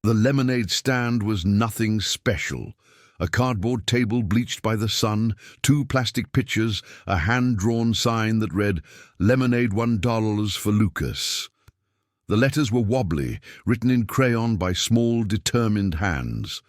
The lemonade stand was nothing special. A cardboard table bleached by the sun, two plastic pitchers, a hand-drawn sign that read, "Lemonade $1 for Lucas." The letters were wobbly, written in crayon by small, determined hands.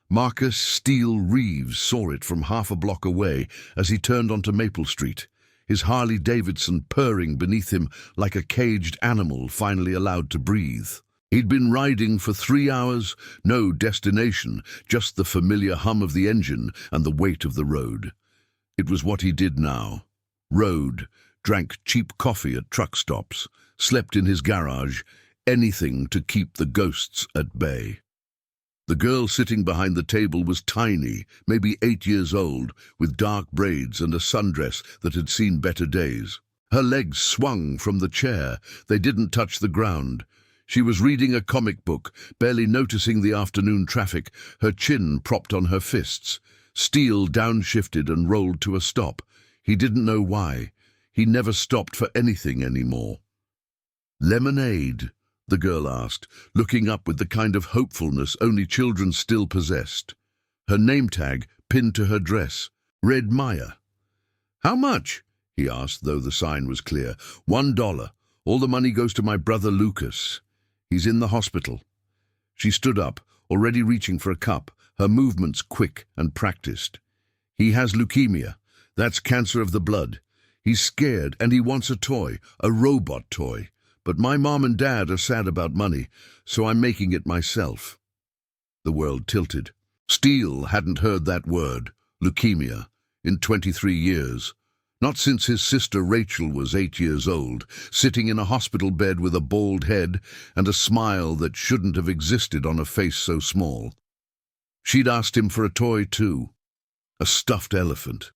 Marcus Steele Reeves saw it from half a block away as he turned onto Maple Street, his Harley-Davidson purring beneath him like a caged animal finally allowed to breathe. He'd been riding for 3 hours, no destination, just the familiar hum of the engine and the weight of the road. It was what he did now. Rode, drank cheap coffee at truck stops, slept in his garage, anything to keep the ghosts at bay. The girl sitting behind the table was tiny, maybe 8 years old, with dark braids and a sundress that had seen better days. Her legs swung from the chair. They didn't touch the ground. She was reading a comic book, barely noticing the afternoon traffic, her chin propped on her fists. Steele downshifted and rolled to a stop. He didn't know why. He never stopped for anything anymore. "Lemonade?" the girl asked, looking up with the kind of hopefulness only children still possessed. Her name tag, pinned to her dress, read Maya. "How much?" he asked, though the sign was clear. $1. All the money goes to my brother Lucas. He's in the hospital." She stood up, already reaching for a cup, her movements quick and practiced. "He has leukemia. That's cancer of the blood. He's scared and he wants a toy, a robot toy. But my mom and dad are sad about money, so I'm making it myself." The world tilted. Steele hadn't heard that word, leukemia, in 23 years. Not since his sister Rachel was 8 years old, sitting in a hospital bed with a bald head and a smile that shouldn't have existed on a face so small. She'd asked him for a toy too, a stuffed elephant.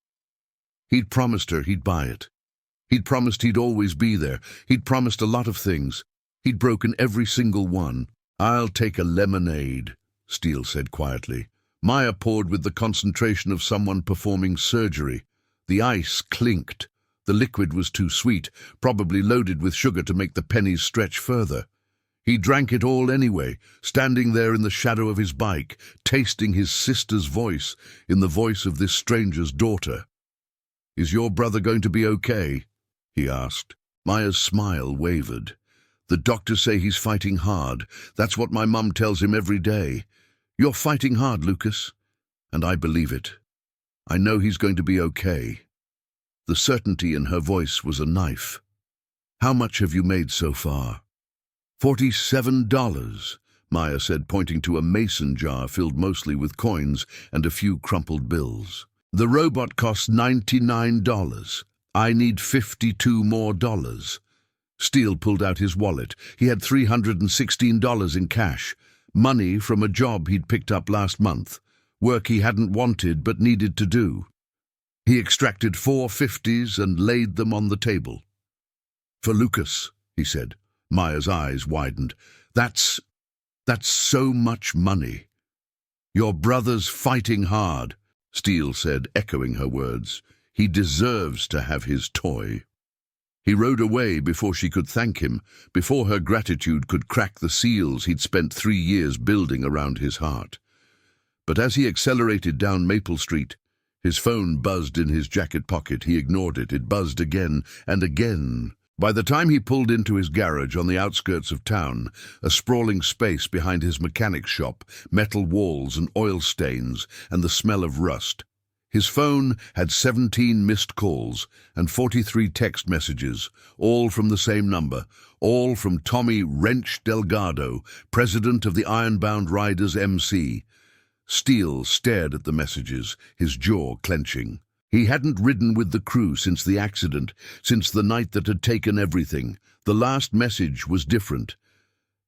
He'd promised her he'd buy it. He'd promised he'd always be there. He'd promised a lot of things. He'd broken every single one. "I'll take a lemonade," Steele said quietly. Maya poured with the concentration of someone performing surgery. The ice clinked. The liquid was too sweet, probably loaded with sugar to make the pennies stretch further. He drank it all anyway, standing there in the shadow of his bike, tasting his sister's voice in the voice of this stranger's daughter. "Is your brother going to be okay?" he asked. Maya's smile wavered. "The doctors say he's fighting hard. That's what my mum tells him every day. You're fighting hard, Lucas. And I believe it. I know he's going to be okay." The certainty in her voice was a knife. "How much have you made so far?" $47, Maya said, pointing to a mason jar filled mostly with coins and a few crumpled bills. "The robot costs $99. I need $52 more." Steele pulled out his wallet. He had $316 in cash, money from a job he'd picked up last month. Work he hadn't wanted but needed to do. He extracted 4 50s and laid them on the table. "For Lucas," he said. Maya's eyes widened. That's so much money." "Your brother's fighting hard," Steele said, echoing her words. "He deserves to have his toy." He rode away before she could thank him, before her gratitude could crack the seals he'd spent 3 years building around his heart. But as he accelerated down Maple Street, his phone buzzed in his jacket pocket. He ignored it. It buzzed again and again. By the time he pulled into his garage on the outskirts of town, a sprawling space behind his mechanic's shop, metal walls and oil stains and the smell of rust, his phone had 17 missed calls and 43 text messages, all from the same number, all from Tommy Wrench Delgado, president of the Ironbound Riders MC. Steele stared at the messages, his jaw clenching. He hadn't ridden with the crew since the accident, since the night that had taken everything. The last message was different.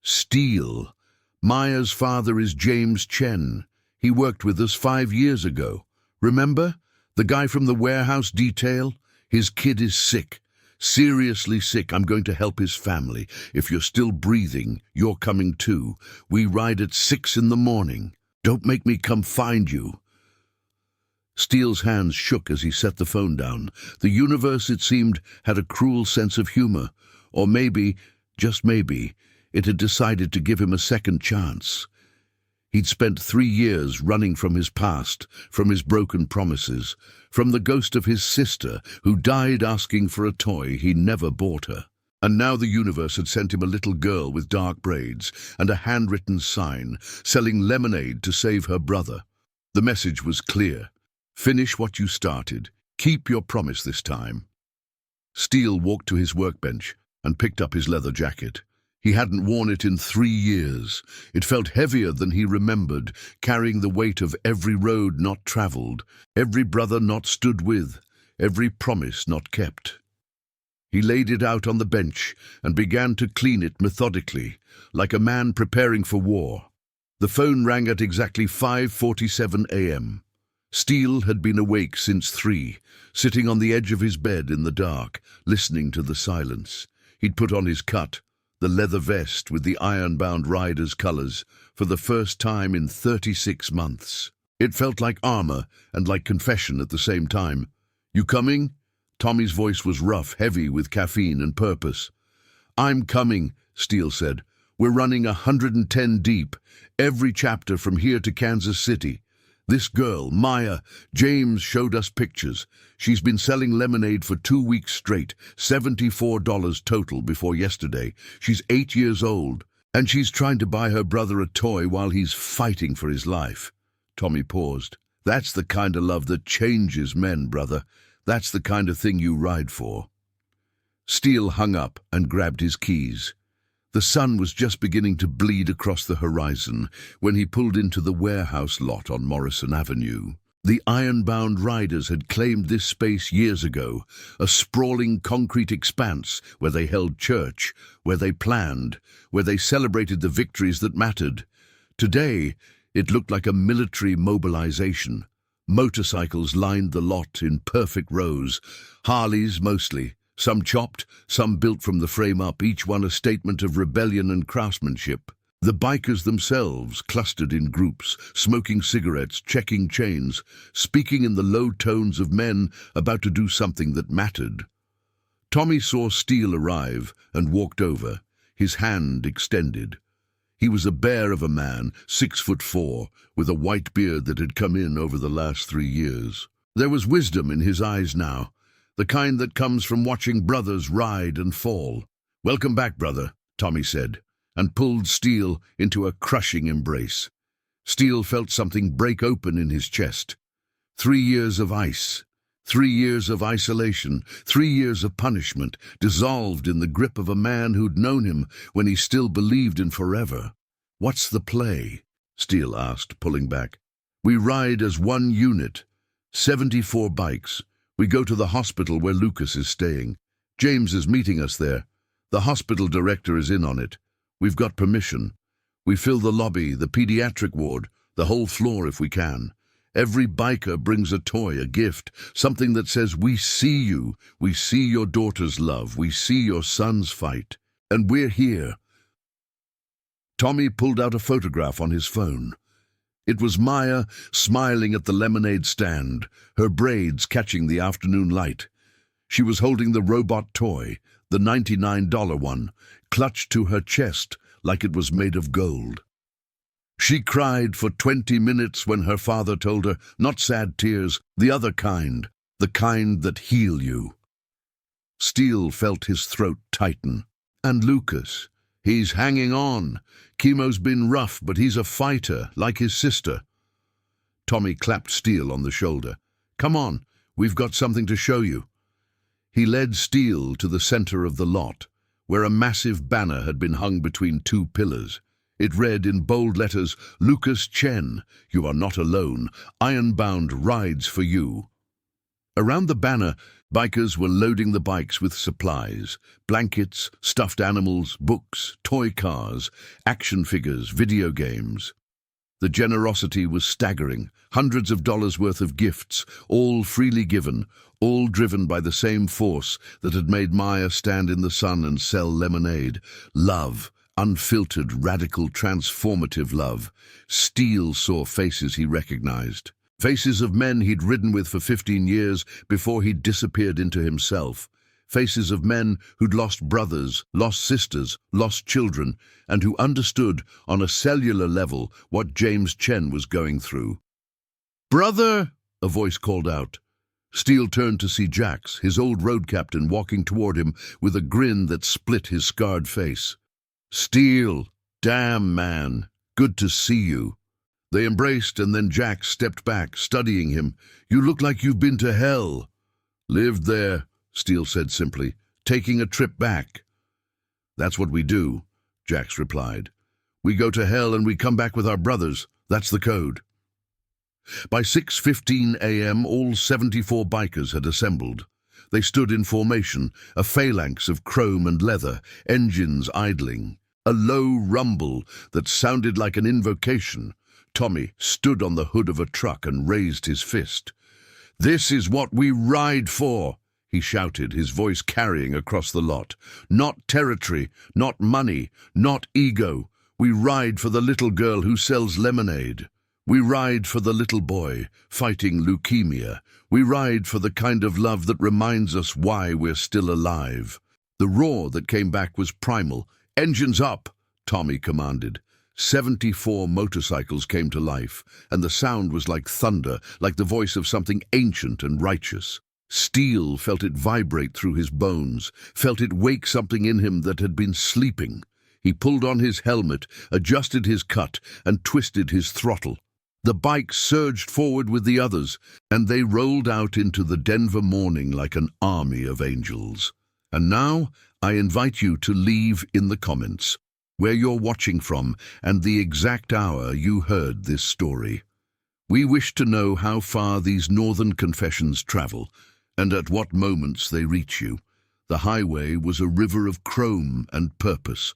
"Steele, Maya's father is James Chen. He worked with us 5 years ago. Remember? The guy from the warehouse detail? His kid is sick. Seriously sick. I'm going to help his family. If you're still breathing, you're coming too. We ride at 6 in the morning. Don't make me come find you." Steele's hands shook as he set the phone down. The universe, it seemed, had a cruel sense of humor. Or maybe, just maybe, it had decided to give him a second chance. He'd spent 3 years running from his past, from his broken promises, from the ghost of his sister who died asking for a toy he never bought her. And now the universe had sent him a little girl with dark braids and a handwritten sign, selling lemonade to save her brother. The message was clear. Finish what you started. Keep your promise this time. Steele walked to his workbench and picked up his leather jacket. He hadn't worn it in 3 years. It felt heavier than he remembered, carrying the weight of every road not traveled, every brother not stood with, every promise not kept. He laid it out on the bench and began to clean it methodically, like a man preparing for war. The phone rang at exactly 5:47 a.m. Steele had been awake since 3, sitting on the edge of his bed in the dark, listening to the silence. He'd put on his cut, the leather vest with the iron-bound rider's colors, for the first time in 36 months. It felt like armor and like confession at the same time. "You coming?" Tommy's voice was rough, heavy with caffeine and purpose. "I'm coming," Steele said. "We're running 110 deep, every chapter from here to Kansas City. This girl, Maya, James showed us pictures. She's been selling lemonade for 2 weeks straight, $74 total before yesterday. She's 8 years old, and she's trying to buy her brother a toy while he's fighting for his life." Tommy paused. "That's the kind of love that changes men, brother. That's the kind of thing you ride for." Steele hung up and grabbed his keys. The sun was just beginning to bleed across the horizon when he pulled into the warehouse lot on Morrison Avenue. The iron-bound riders had claimed this space years ago, a sprawling concrete expanse where they held church, where they planned, where they celebrated the victories that mattered. Today, it looked like a military mobilization. Motorcycles lined the lot in perfect rows, Harleys mostly. Some chopped, some built from the frame up, each one a statement of rebellion and craftsmanship. The bikers themselves clustered in groups, smoking cigarettes, checking chains, speaking in the low tones of men about to do something that mattered. Tommy saw Steele arrive and walked over, his hand extended. He was a bear of a man, 6'4", with a white beard that had come in over the last 3 years. There was wisdom in his eyes now, the kind that comes from watching brothers ride and fall. "Welcome back, brother," Tommy said, and pulled Steele into a crushing embrace. Steele felt something break open in his chest. 3 years of ice, 3 years of isolation, 3 years of punishment, dissolved in the grip of a man who'd known him when he still believed in forever. "What's the play?" Steele asked, pulling back. "We ride as one unit, 74 bikes. We go to the hospital where Lucas is staying. James is meeting us there. The hospital director is in on it. We've got permission. We fill the lobby, the pediatric ward, the whole floor if we can. Every biker brings a toy, a gift, something that says, 'We see you, we see your daughter's love, we see your son's fight, and we're here.'" Tommy pulled out a photograph on his phone. It was Maya smiling at the lemonade stand, her braids catching the afternoon light. She was holding the robot toy, the $99 one, clutched to her chest like it was made of gold. She cried for 20 minutes when her father told her, not sad tears, the other kind, the kind that heal you. Steele felt his throat tighten. And Lucas, he's hanging on. Chemo's been rough, but he's a fighter, like his sister. Tommy clapped Steele on the shoulder. "Come on, we've got something to show you." He led Steele to the center of the lot, where a massive banner had been hung between 2 pillars. It read in bold letters, "Lucas Chen, you are not alone. Ironbound rides for you." Around the banner, bikers were loading the bikes with supplies, blankets, stuffed animals, books, toy cars, action figures, video games. The generosity was staggering, hundreds of dollars worth of gifts, all freely given, all driven by the same force that had made Maya stand in the sun and sell lemonade. Love, unfiltered, radical, transformative love. Steele saw faces he recognized. Faces of men he'd ridden with for 15 years before he'd disappeared into himself. faces of men who'd lost brothers, lost sisters, lost children, and who understood on a cellular level what James Chen was going through. "Brother!" a voice called out. Steele turned to see Jax, his old road captain, walking toward him with a grin that split his scarred face. "Steele, damn man, good to see you." They embraced, and then Jax stepped back, studying him. "You look like you've been to hell." "Lived there," Steele said simply, "taking a trip back." "That's what we do," Jax replied. "We go to hell and we come back with our brothers. That's the code." By 6:15 a.m., all 74 bikers had assembled. They stood in formation, a phalanx of chrome and leather, engines idling. A low rumble that sounded like an invocation. Tommy stood on the hood of a truck and raised his fist. "This is what we ride for," he shouted, his voice carrying across the lot. "Not territory, not money, not ego. We ride for the little girl who sells lemonade. We ride for the little boy fighting leukemia. We ride for the kind of love that reminds us why we're still alive." The roar that came back was primal. "Engines up!" Tommy commanded. 74 motorcycles came to life, and the sound was like thunder, like the voice of something ancient and righteous. Steele felt it vibrate through his bones, felt it wake something in him that had been sleeping. He pulled on his helmet, adjusted his cut, and twisted his throttle. The bike surged forward with the others, and they rolled out into the Denver morning like an army of angels. And now, I invite you to leave in the comments where you're watching from and the exact hour you heard this story. We wish to know how far these northern confessions travel, and at what moments they reach you. The highway was a river of chrome and purpose.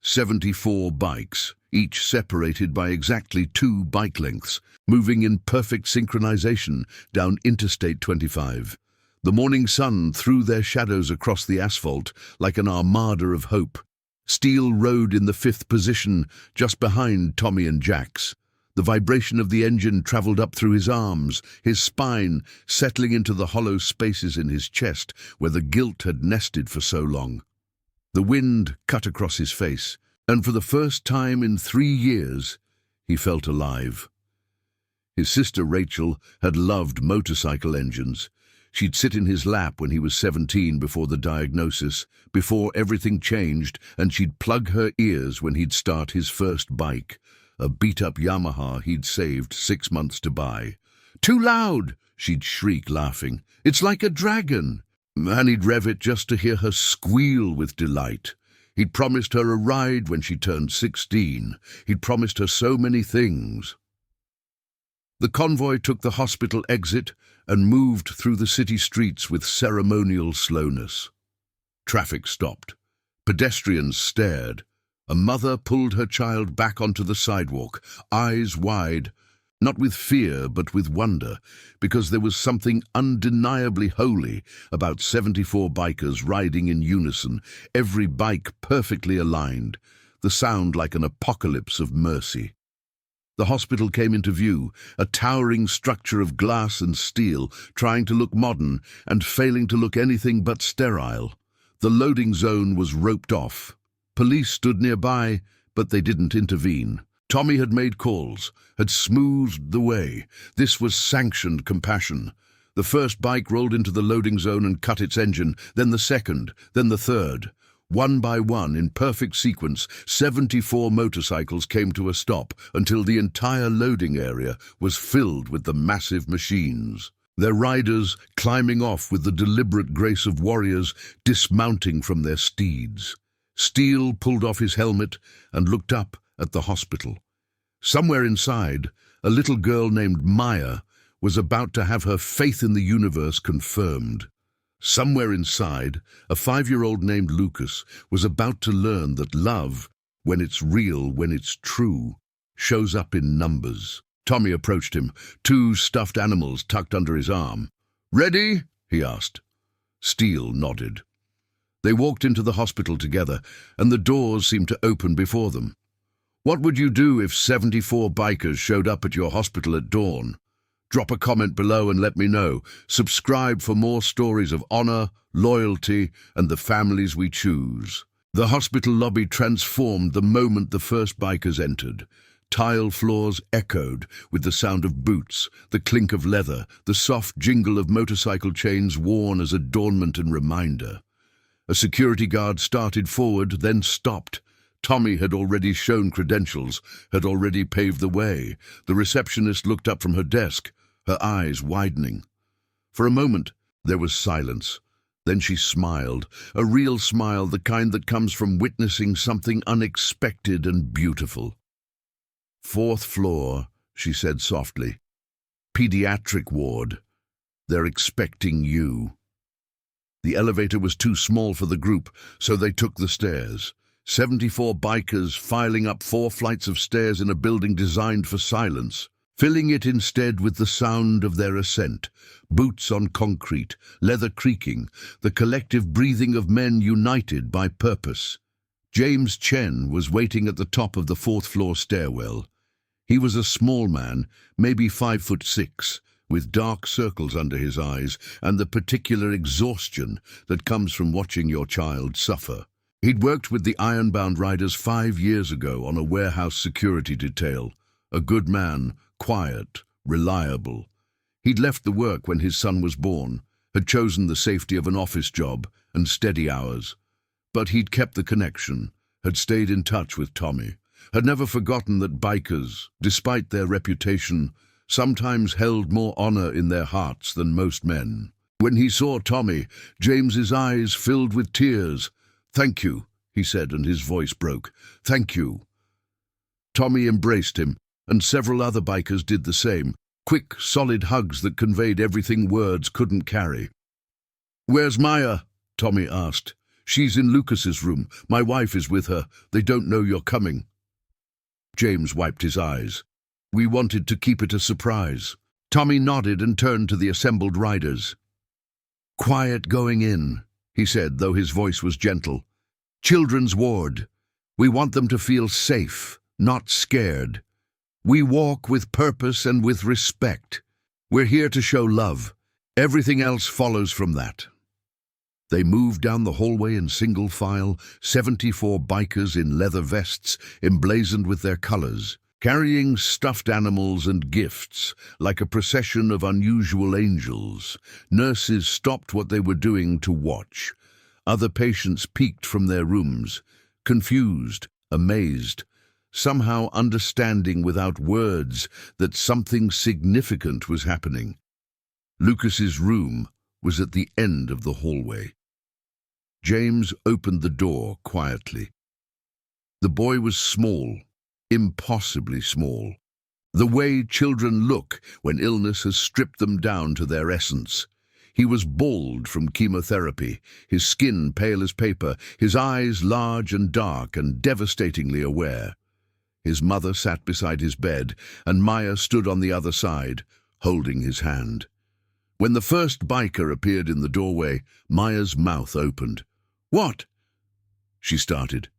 74 bikes, each separated by exactly 2 bike lengths, moving in perfect synchronization down Interstate 25. The morning sun threw their shadows across the asphalt like an armada of hope. Steele rode in the 5th position, just behind Tommy and Jax. The vibration of the engine traveled up through his arms, his spine, settling into the hollow spaces in his chest where the guilt had nested for so long. The wind cut across his face, and for the first time in 3 years, he felt alive. His sister Rachel had loved motorcycle engines. She'd sit in his lap when he was 17 before the diagnosis, before everything changed, and she'd plug her ears when he'd start his first bike, a beat-up Yamaha he'd saved 6 months to buy. "Too loud!" she'd shriek, laughing. "It's like a dragon!" And he'd rev it just to hear her squeal with delight. He'd promised her a ride when she turned 16. He'd promised her so many things. The convoy took the hospital exit and moved through the city streets with ceremonial slowness. Traffic stopped. Pedestrians stared. A mother pulled her child back onto the sidewalk, eyes wide, not with fear but with wonder, because there was something undeniably holy about 74 bikers riding in unison, every bike perfectly aligned, the sound like an apocalypse of mercy. The hospital came into view, a towering structure of glass and steel, trying to look modern and failing to look anything but sterile. The loading zone was roped off. Police stood nearby, but they didn't intervene. Tommy had made calls, had smoothed the way. This was sanctioned compassion. The first bike rolled into the loading zone and cut its engine, then the second, then the third. One by one, in perfect sequence, 74 motorcycles came to a stop until the entire loading area was filled with the massive machines. Their riders climbing off with the deliberate grace of warriors dismounting from their steeds. Steele pulled off his helmet and looked up at the hospital. Somewhere inside, a little girl named Maya was about to have her faith in the universe confirmed. Somewhere inside, a 5-year-old named Lucas was about to learn that love, when it's real, when it's true, shows up in numbers. Tommy approached him, 2 stuffed animals tucked under his arm. "Ready?" he asked. Steele nodded. They walked into the hospital together, and the doors seemed to open before them. "What would you do if 74 bikers showed up at your hospital at dawn?" Drop a comment below and let me know. Subscribe for more stories of honor, loyalty, and the families we choose. The hospital lobby transformed the moment the first bikers entered. Tile floors echoed with the sound of boots, the clink of leather, the soft jingle of motorcycle chains worn as adornment and reminder. A security guard started forward, then stopped. Tommy had already shown credentials, had already paved the way. The receptionist looked up from her desk, her eyes widening. For a moment, there was silence. Then she smiled, a real smile, the kind that comes from witnessing something unexpected and beautiful. "Fourth floor," she said softly. "Pediatric ward. They're expecting you." The elevator was too small for the group, so they took the stairs. 74 bikers filing up 4 flights of stairs in a building designed for silence, filling it instead with the sound of their ascent. Boots on concrete, leather creaking, the collective breathing of men united by purpose. James Chen was waiting at the top of the 4th floor stairwell. He was a small man, maybe 5'6", with dark circles under his eyes and the particular exhaustion that comes from watching your child suffer. He'd worked with the Ironbound Riders 5 years ago on a warehouse security detail. A good man, quiet, reliable. He'd left the work when his son was born, had chosen the safety of an office job and steady hours. But he'd kept the connection, had stayed in touch with Tommy, had never forgotten that bikers, despite their reputation, sometimes held more honor in their hearts than most men. When he saw Tommy, James's eyes filled with tears. "Thank you," he said, and his voice broke. "Thank you." Tommy embraced him, and several other bikers did the same. Quick, solid hugs that conveyed everything words couldn't carry. "Where's Maya?" Tommy asked. "She's in Lucas's room. My wife is with her. They don't know you're coming." James wiped his eyes. "We wanted to keep it a surprise." Tommy nodded and turned to the assembled riders. "Quiet going in," he said, though his voice was gentle. "Children's ward. We want them to feel safe, not scared. We walk with purpose and with respect. We're here to show love. Everything else follows from that." They moved down the hallway in single file, 74 bikers in leather vests, emblazoned with their colors, carrying stuffed animals and gifts, like a procession of unusual angels. Nurses stopped what they were doing to watch. Other patients peeked from their rooms, confused, amazed, somehow understanding without words that something significant was happening. Lucas's room was at the end of the hallway. James opened the door quietly. The boy was small, impossibly small. The way children look when illness has stripped them down to their essence. He was bald from chemotherapy, his skin pale as paper, his eyes large and dark and devastatingly aware. His mother sat beside his bed, and Maya stood on the other side, holding his hand. When the first biker appeared in the doorway, Maya's mouth opened. "What?" she started.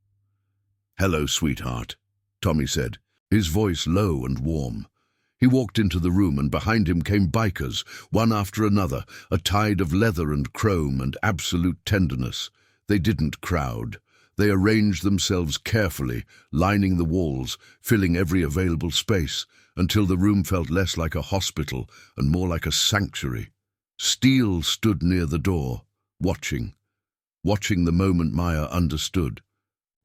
"Hello, sweetheart," Tommy said, his voice low and warm. He walked into the room, and behind him came bikers, one after another, a tide of leather and chrome and absolute tenderness. They didn't crowd. They arranged themselves carefully, lining the walls, filling every available space, until the room felt less like a hospital and more like a sanctuary. Steele stood near the door, watching the moment Maya understood,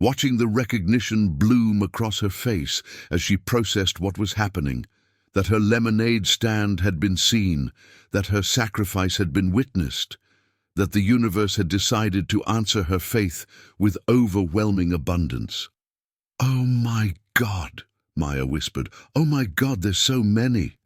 watching the recognition bloom across her face as she processed what was happening, that her lemonade stand had been seen, that her sacrifice had been witnessed, that the universe had decided to answer her faith with overwhelming abundance. "Oh my God," Maya whispered. "Oh my God, there's so many."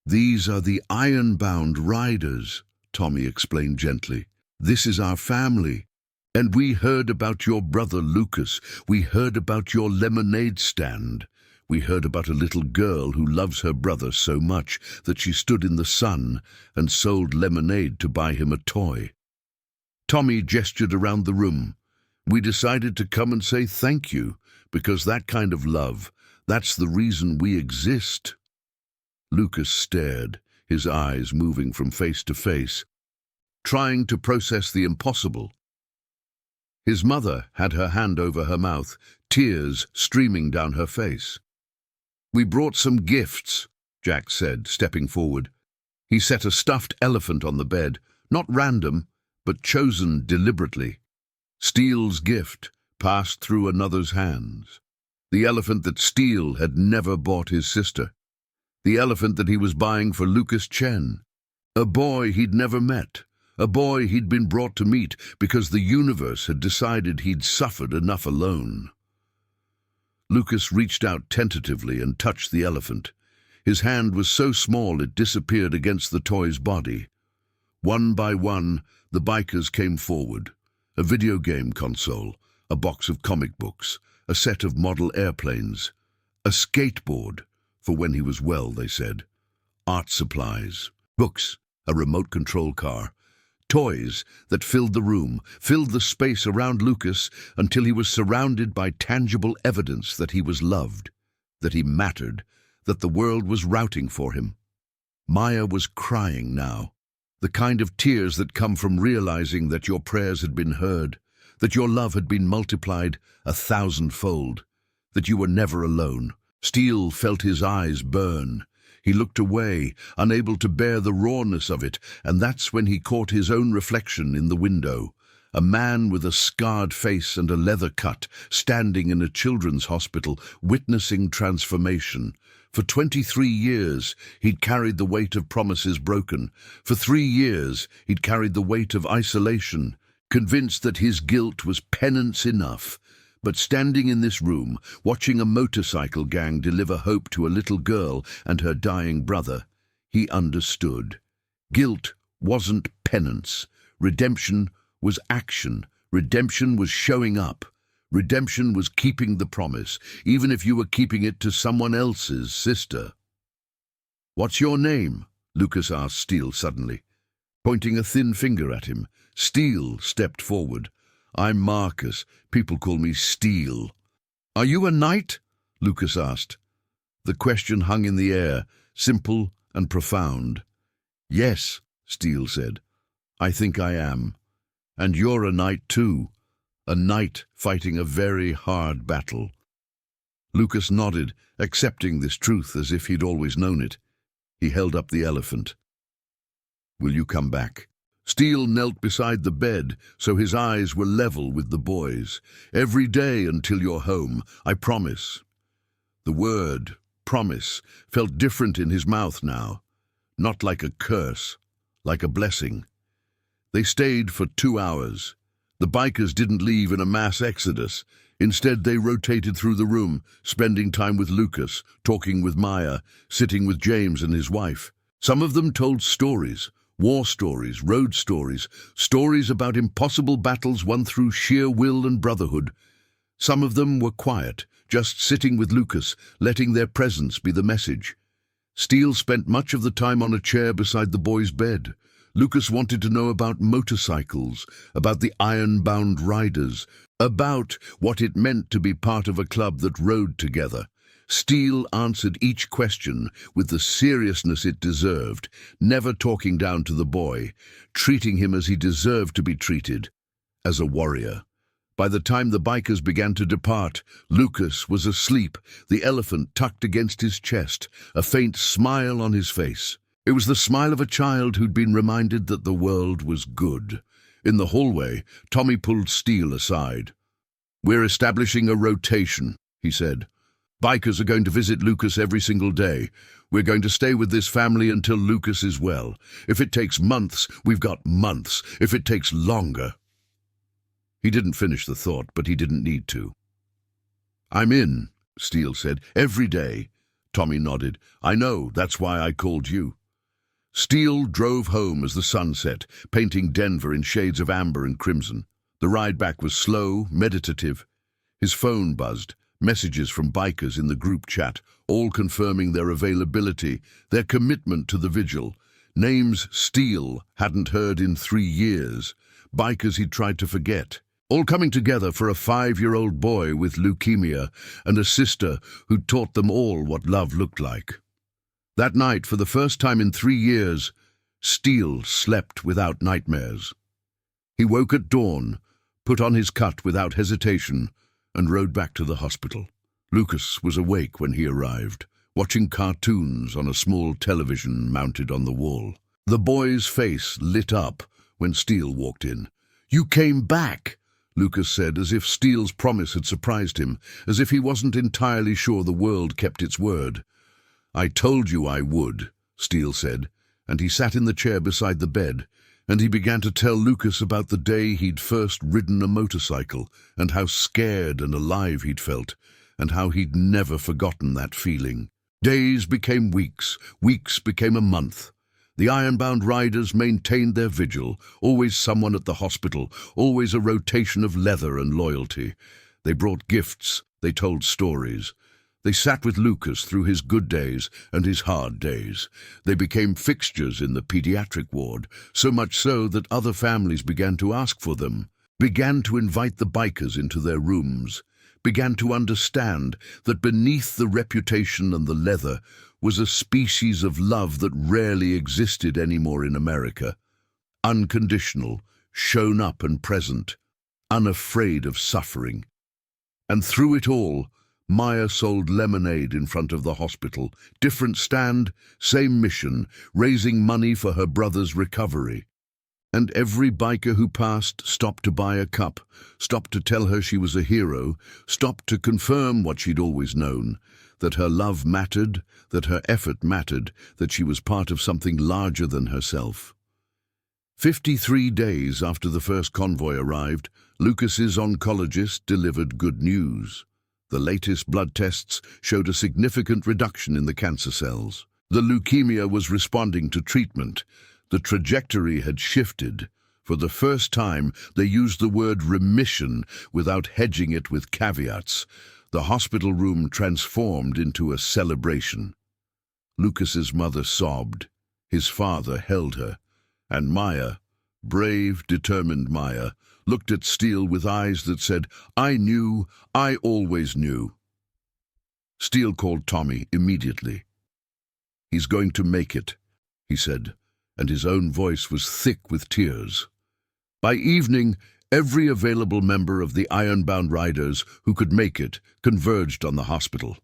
"These are the Ironbound Riders," Tommy explained gently. "This is our family. And we heard about your brother Lucas. We heard about your lemonade stand. We heard about a little girl who loves her brother so much that she stood in the sun and sold lemonade to buy him a toy." Tommy gestured around the room. "We decided to come and say thank you, because that kind of love, that's the reason we exist." Lucas stared, his eyes moving from face to face, trying to process the impossible. His mother had her hand over her mouth, tears streaming down her face. "We brought some gifts," Jack said, stepping forward. He set a stuffed elephant on the bed, not random, but chosen deliberately. Steele's gift passed through another's hands. The elephant that Steele had never bought his sister. The elephant that he was buying for Lucas Chen. A boy he'd never met. A boy he'd been brought to meet because the universe had decided he'd suffered enough alone. Lucas reached out tentatively and touched the elephant. His hand was so small it disappeared against the toy's body. One by one, the bikers came forward. A video game console, a box of comic books, a set of model airplanes, a skateboard, for when he was well, they said, art supplies, books, a remote control car, toys that filled the room, filled the space around Lucas until he was surrounded by tangible evidence that he was loved, that he mattered, that the world was rooting for him. Maya was crying now, the kind of tears that come from realizing that your prayers had been heard, that your love had been multiplied 1,000-fold, that you were never alone. Steele felt his eyes burn. He looked away, unable to bear the rawness of it, and that's when he caught his own reflection in the window. A man with a scarred face and a leather cut, standing in a children's hospital, witnessing transformation. For 23 years, he'd carried the weight of promises broken. For 3 years, he'd carried the weight of isolation, convinced that his guilt was penance enough. But standing in this room, watching a motorcycle gang deliver hope to a little girl and her dying brother, he understood. Guilt wasn't penance. Redemption was action. Redemption was showing up. Redemption was keeping the promise, even if you were keeping it to someone else's sister. "What's your name?" Lucas asked Steele suddenly. Pointing a thin finger at him, Steele stepped forward. "I'm Marcus. People call me Steele." "Are you a knight?" Lucas asked. The question hung in the air, simple and profound. "Yes," Steele said. "I think I am. And you're a knight too. A knight fighting a very hard battle." Lucas nodded, accepting this truth as if he'd always known it. He held up the elephant. "Will you come back?" Steele knelt beside the bed, so his eyes were level with the boy's. "Every day until you're home, I promise." The word, promise, felt different in his mouth now. Not like a curse, like a blessing. They stayed for 2 hours. The bikers didn't leave in a mass exodus. Instead, they rotated through the room, spending time with Lucas, talking with Maya, sitting with James and his wife. Some of them told stories. War stories, road stories, stories about impossible battles won through sheer will and brotherhood. Some of them were quiet, just sitting with Lucas, letting their presence be the message. Steele spent much of the time on a chair beside the boy's bed. Lucas wanted to know about motorcycles, about the iron-bound riders, about what it meant to be part of a club that rode together. Steele answered each question with the seriousness it deserved, never talking down to the boy, treating him as he deserved to be treated, as a warrior. By the time the bikers began to depart, Lucas was asleep, the elephant tucked against his chest, a faint smile on his face. It was the smile of a child who'd been reminded that the world was good. In the hallway, Tommy pulled Steele aside. "We're establishing a rotation," he said. "Bikers are going to visit Lucas every single day. We're going to stay with this family until Lucas is well. If it takes months, we've got months. If it takes longer." He didn't finish the thought, but he didn't need to. "I'm in," Steele said. "Every day." Tommy nodded. "I know, that's why I called you." Steele drove home as the sun set, painting Denver in shades of amber and crimson. The ride back was slow, meditative. His phone buzzed. Messages from bikers in the group chat, all confirming their availability, their commitment to the vigil. Names Steele hadn't heard in 3 years. Bikers he'd tried to forget. All coming together for a 5-year-old boy with leukemia and a sister who'd taught them all what love looked like. That night, for the first time in 3 years, Steele slept without nightmares. He woke at dawn, put on his cut without hesitation, and rode back to the hospital. Lucas was awake when he arrived, watching cartoons on a small television mounted on the wall. The boy's face lit up when Steele walked in. "You came back," Lucas said, as if Steele's promise had surprised him, as if he wasn't entirely sure the world kept its word. "I told you I would," Steele said, and he sat in the chair beside the bed, and he began to tell Lucas about the day he'd first ridden a motorcycle, and how scared and alive he'd felt, and how he'd never forgotten that feeling. Days became weeks, weeks became a month. The ironbound riders maintained their vigil, always someone at the hospital, always a rotation of leather and loyalty. They brought gifts, they told stories. They sat with Lucas through his good days and his hard days. They became fixtures in the pediatric ward, so much so that other families began to ask for them, began to invite the bikers into their rooms, began to understand that beneath the reputation and the leather was a species of love that rarely existed anymore in America. Unconditional, shown up and present, unafraid of suffering. And through it all, Maya sold lemonade in front of the hospital. Different stand, same mission, raising money for her brother's recovery. And every biker who passed stopped to buy a cup, stopped to tell her she was a hero, stopped to confirm what she'd always known, that her love mattered, that her effort mattered, that she was part of something larger than herself. 53 days after the first convoy arrived, Lucas's oncologist delivered good news. The latest blood tests showed a significant reduction in the cancer cells. The leukemia was responding to treatment. The trajectory had shifted. For the first time, they used the word remission without hedging it with caveats. The hospital room transformed into a celebration. Lucas's mother sobbed. His father held her. And Maya, brave, determined Maya, looked at Steele with eyes that said, "I knew, I always knew." Steele called Tommy immediately. "He's going to make it," he said, and his own voice was thick with tears. By evening, every available member of the Ironbound Riders who could make it converged on the hospital.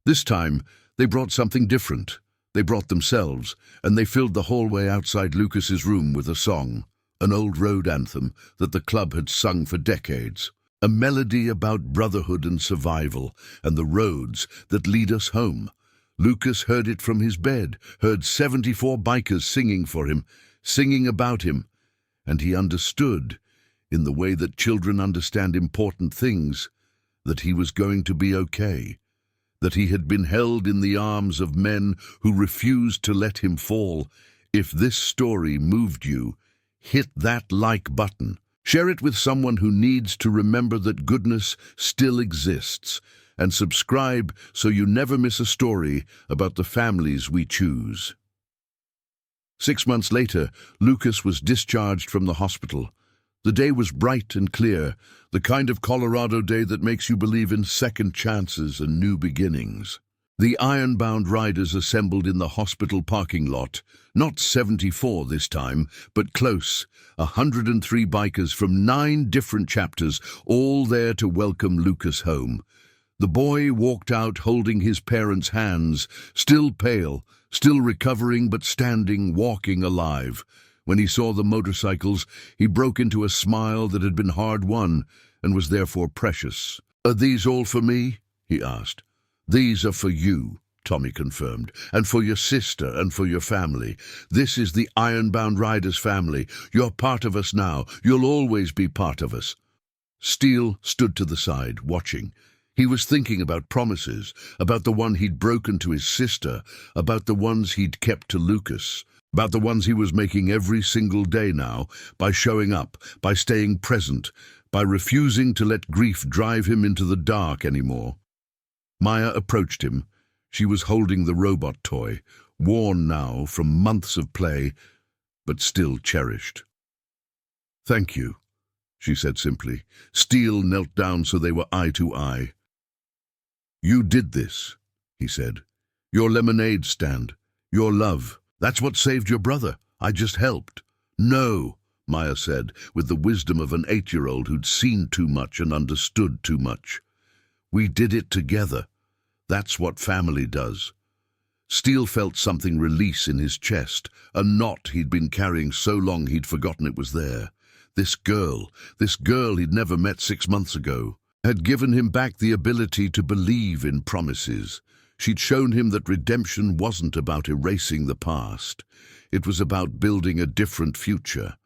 This time, they brought something different. They brought themselves, and they filled the hallway outside Lucas's room with a song, an old road anthem that the club had sung for decades, a melody about brotherhood and survival and the roads that lead us home. Lucas heard it from his bed, heard 74 bikers singing for him, singing about him, and he understood, in the way that children understand important things, that he was going to be okay, that he had been held in the arms of men who refused to let him fall. If this story moved you, hit that like button. Share it with someone who needs to remember that goodness still exists, and subscribe so you never miss a story about the families we choose. 6 months later, Lucas was discharged from the hospital. The day was bright and clear, the kind of Colorado day that makes you believe in second chances and new beginnings. The Ironbound Riders assembled in the hospital parking lot, not 74 this time, but close, 103 bikers from 9 different chapters, all there to welcome Lucas home. The boy walked out holding his parents' hands, still pale, still recovering but standing, walking alive. When he saw the motorcycles, he broke into a smile that had been hard-won and was therefore precious. "Are these all for me?" he asked. "These are for you," Tommy confirmed, "and for your sister and for your family. This is the Ironbound Riders family. You're part of us now. You'll always be part of us." Steele stood to the side, watching. He was thinking about promises, about the one he'd broken to his sister, about the ones he'd kept to Lucas, about the ones he was making every single day now, by showing up, by staying present, by refusing to let grief drive him into the dark anymore. Maya approached him. She was holding the robot toy, worn now from months of play, but still cherished. "Thank you," she said simply. Steele knelt down so they were eye to eye. "You did this," he said. "Your lemonade stand. Your love. That's what saved your brother. I just helped. No, Maya said, with the wisdom of an 8-year-old who'd seen too much and understood too much. We did it together. That's what family does. Steele felt something release in his chest, a knot he'd been carrying so long he'd forgotten it was there. This girl he'd never met 6 months ago, had given him back the ability to believe in promises. She'd shown him that redemption wasn't about erasing the past. It was about building a different future.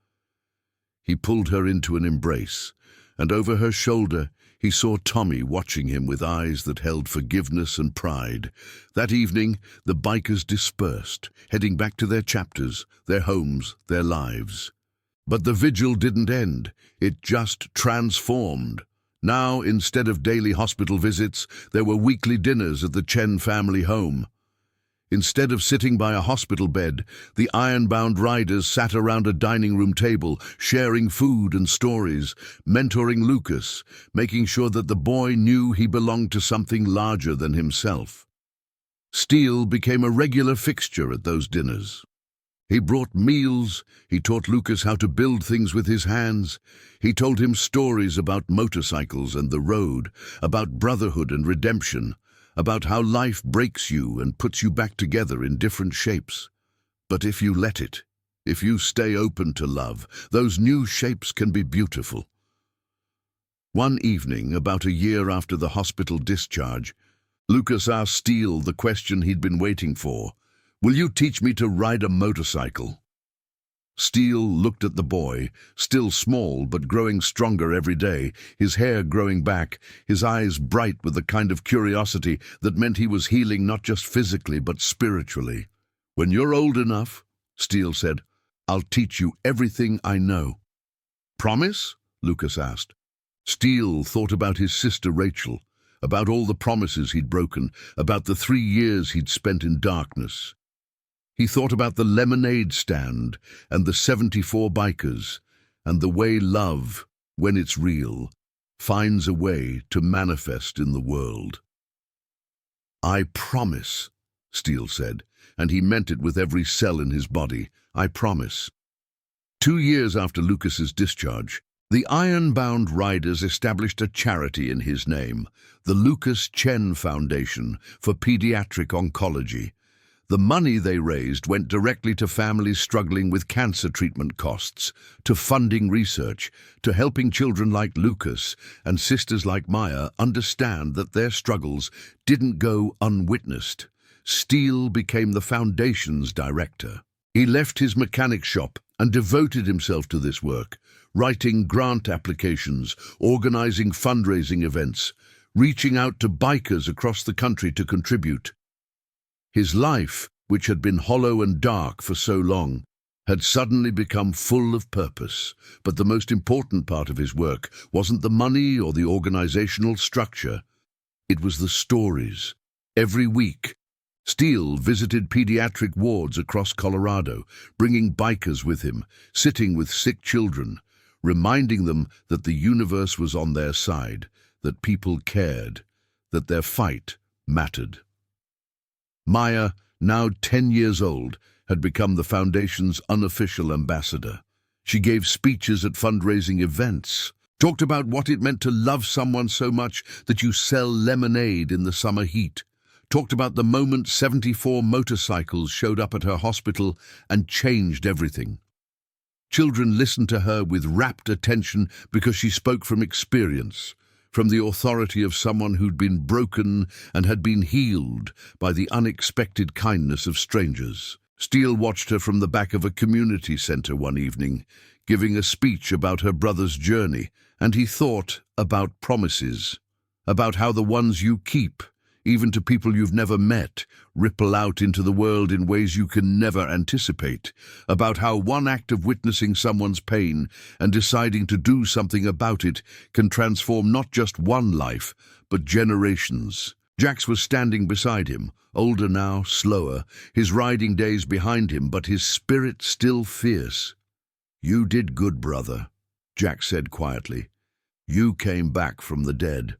He pulled her into an embrace, and over her shoulder he saw Tommy watching him with eyes that held forgiveness and pride. That evening, the bikers dispersed, heading back to their chapters, their homes, their lives. But the vigil didn't end. It just transformed. Now, instead of daily hospital visits, there were weekly dinners at the Chen family home. Instead of sitting by a hospital bed, the iron-bound riders sat around a dining room table, sharing food and stories, mentoring Lucas, making sure that the boy knew he belonged to something larger than himself. Steele became a regular fixture at those dinners. He brought meals, he taught Lucas how to build things with his hands, he told him stories about motorcycles and the road, about brotherhood and redemption, about how life breaks you and puts you back together in different shapes. But if you let it, if you stay open to love, those new shapes can be beautiful. One evening, about a year after the hospital discharge, Lucas asked Steele the question he'd been waiting for. Will you teach me to ride a motorcycle? Steele looked at the boy, still small but growing stronger every day, his hair growing back, his eyes bright with the kind of curiosity that meant he was healing not just physically but spiritually. When you're old enough, Steele said, I'll teach you everything I know. Promise? Lucas asked. Steele thought about his sister Rachel, about all the promises he'd broken, about the 3 years he'd spent in darkness. He thought about the lemonade stand and the 74 bikers and the way love, when it's real, finds a way to manifest in the world. I promise, Steele said, and he meant it with every cell in his body. I promise. 2 years after Lucas's discharge, the iron-bound riders established a charity in his name, the Lucas Chen Foundation for Pediatric Oncology. The money they raised went directly to families struggling with cancer treatment costs, to funding research, to helping children like Lucas and sisters like Maya understand that their struggles didn't go unwitnessed. Steele became the foundation's director. He left his mechanic shop and devoted himself to this work, writing grant applications, organizing fundraising events, reaching out to bikers across the country to contribute. His life, which had been hollow and dark for so long, had suddenly become full of purpose. But the most important part of his work wasn't the money or the organizational structure. It was the stories. Every week, Steele visited pediatric wards across Colorado, bringing bikers with him, sitting with sick children, reminding them that the universe was on their side, that people cared, that their fight mattered. Maya, now 10 years old, had become the Foundation's unofficial ambassador. She gave speeches at fundraising events, talked about what it meant to love someone so much that you sell lemonade in the summer heat, talked about the moment 74 motorcycles showed up at her hospital and changed everything. Children listened to her with rapt attention because she spoke from experience, from the authority of someone who'd been broken and had been healed by the unexpected kindness of strangers. Steele watched her from the back of a community center one evening, giving a speech about her brother's journey, and he thought about promises, about how the ones you keep, even to people you've never met, ripple out into the world in ways you can never anticipate, about how one act of witnessing someone's pain and deciding to do something about it can transform not just one life, but generations. Jax was standing beside him, older now, slower, his riding days behind him, but his spirit still fierce. You did good, brother, Jax said quietly. You came back from the dead.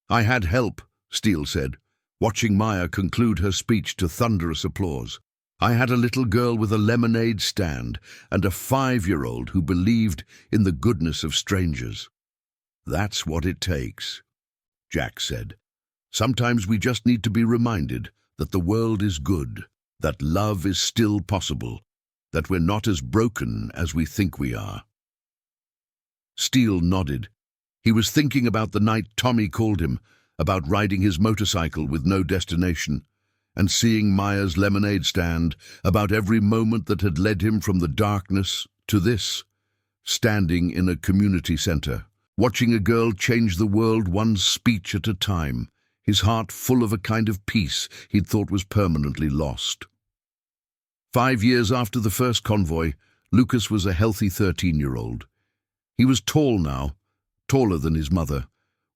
I had help, Steele said, watching Maya conclude her speech to thunderous applause. I had a little girl with a lemonade stand and a 5-year-old who believed in the goodness of strangers. That's what it takes, Jack said. Sometimes we just need to be reminded that the world is good, that love is still possible, that we're not as broken as we think we are. Steele nodded. He was thinking about the night Tommy called him, about riding his motorcycle with no destination, and seeing Maya's lemonade stand, about every moment that had led him from the darkness to this, standing in a community center, watching a girl change the world one speech at a time, his heart full of a kind of peace he'd thought was permanently lost. 5 years after the first convoy, Lucas was a healthy 13-year-old. He was tall now, taller than his mother,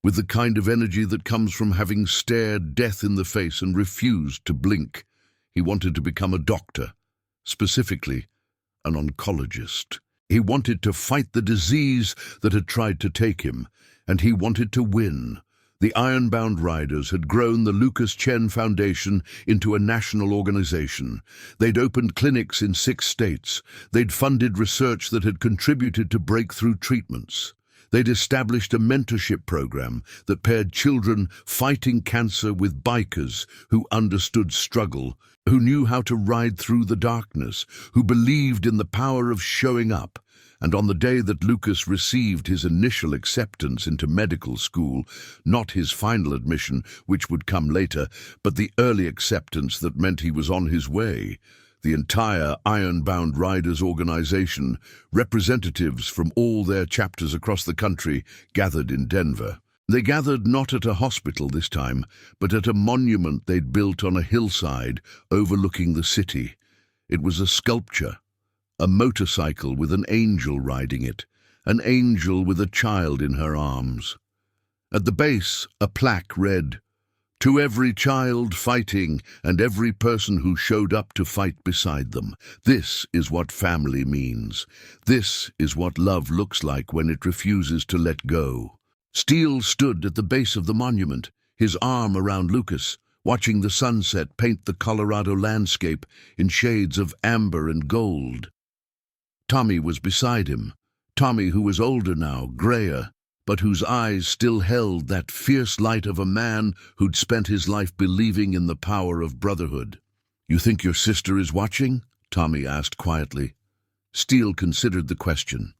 with the kind of energy that comes from having stared death in the face and refused to blink. He wanted to become a doctor, specifically an oncologist. He wanted to fight the disease that had tried to take him, and he wanted to win. The Ironbound Riders had grown the Lucas Chen Foundation into a national organization. They'd opened clinics in 6 states. They'd funded research that had contributed to breakthrough treatments. They'd established a mentorship program that paired children fighting cancer with bikers who understood struggle, who knew how to ride through the darkness, who believed in the power of showing up. And on the day that Lucas received his initial acceptance into medical school, not his final admission, which would come later, but the early acceptance that meant he was on his way, the entire Ironbound Riders organization, representatives from all their chapters across the country, gathered in Denver. They gathered not at a hospital this time, but at a monument they'd built on a hillside overlooking the city. It was a sculpture. A motorcycle with an angel riding it, an angel with a child in her arms. At the base, a plaque read, "To every child fighting and every person who showed up to fight beside them. This is what family means. This is what love looks like when it refuses to let go." Steele stood at the base of the monument, his arm around Lucas, watching the sunset paint the Colorado landscape in shades of amber and gold. Tommy was beside him, Tommy who was older now, grayer, but whose eyes still held that fierce light of a man who'd spent his life believing in the power of brotherhood. "You think your sister is watching?" Tommy asked quietly. Steele considered the question.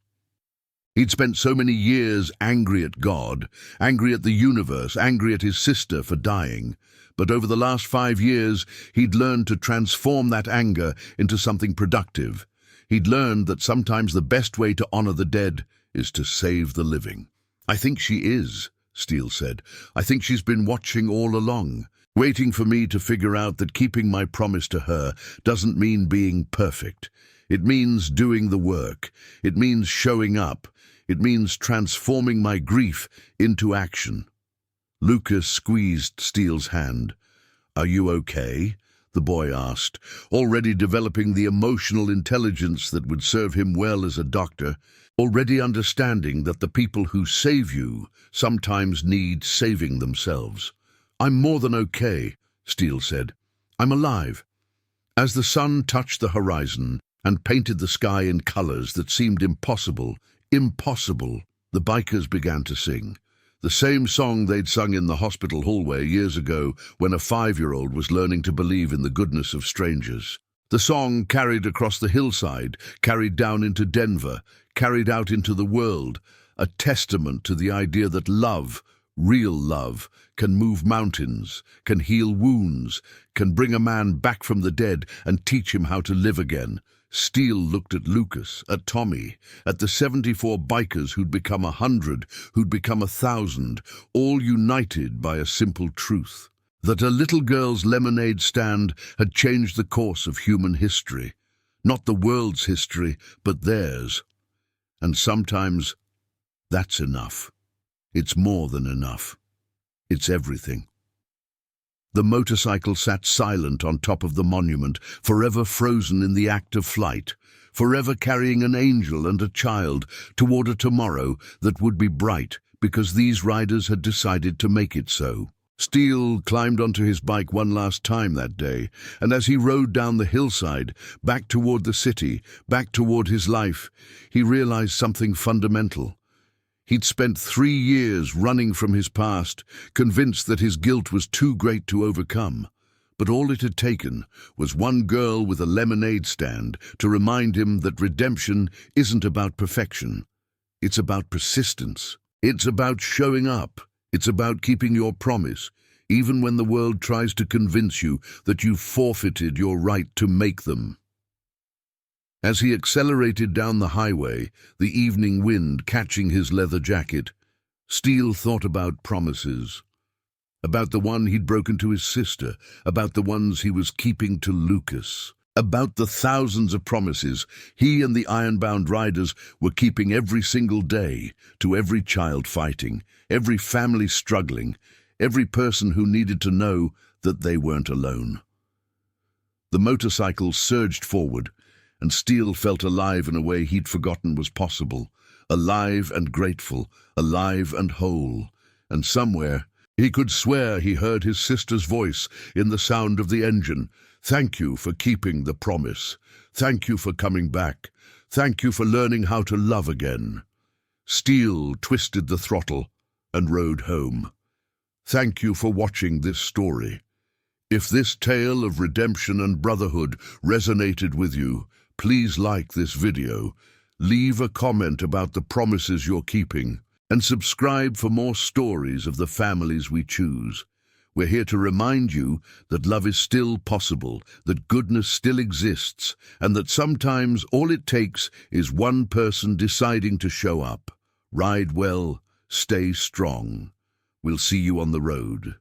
He'd spent so many years angry at God, angry at the universe, angry at his sister for dying. But over the last 5 years, he'd learned to transform that anger into something productive. He'd learned that sometimes the best way to honor the dead is to save the living. "I think she is," Steele said. "I think she's been watching all along, waiting for me to figure out that keeping my promise to her doesn't mean being perfect. It means doing the work. It means showing up. It means transforming my grief into action." Lucas squeezed Steele's hand. "Are you okay?" the boy asked, already developing the emotional intelligence that would serve him well as a doctor, already understanding that the people who save you sometimes need saving themselves. "I'm more than okay," Steele said. "I'm alive." As the sun touched the horizon and painted the sky in colors that seemed impossible, the bikers began to sing. The same song they'd sung in the hospital hallway years ago when a 5-year-old was learning to believe in the goodness of strangers. The song carried across the hillside, carried down into Denver, carried out into the world, a testament to the idea that love, real love, can move mountains, can heal wounds, can bring a man back from the dead and teach him how to live again. Steele looked at Lucas, at Tommy, at the 74 bikers who'd become 100, who'd become 1,000, all united by a simple truth, that a little girl's lemonade stand had changed the course of human history. Not the world's history, but theirs. And sometimes that's enough. It's more than enough. It's everything. The motorcycle sat silent on top of the monument, forever frozen in the act of flight, forever carrying an angel and a child toward a tomorrow that would be bright because these riders had decided to make it so. Steele climbed onto his bike one last time that day, and as he rode down the hillside, back toward the city, back toward his life, he realized something fundamental. He'd spent 3 years running from his past, convinced that his guilt was too great to overcome. But all it had taken was one girl with a lemonade stand to remind him that redemption isn't about perfection. It's about persistence. It's about showing up. It's about keeping your promise, even when the world tries to convince you that you've forfeited your right to make them. As he accelerated down the highway, the evening wind catching his leather jacket, Steele thought about promises. About the one he'd broken to his sister, about the ones he was keeping to Lucas, about the thousands of promises he and the ironbound riders were keeping every single day to every child fighting, every family struggling, every person who needed to know that they weren't alone. The motorcycle surged forward, and Steele felt alive in a way he'd forgotten was possible, alive and grateful, alive and whole, and somewhere he could swear he heard his sister's voice in the sound of the engine. "Thank you for keeping the promise. Thank you for coming back. Thank you for learning how to love again." Steele twisted the throttle and rode home. Thank you for watching this story. If this tale of redemption and brotherhood resonated with you, please like this video, leave a comment about the promises you're keeping, and subscribe for more stories of the families we choose. We're here to remind you that love is still possible, that goodness still exists, and that sometimes all it takes is one person deciding to show up. Ride well, stay strong. We'll see you on the road.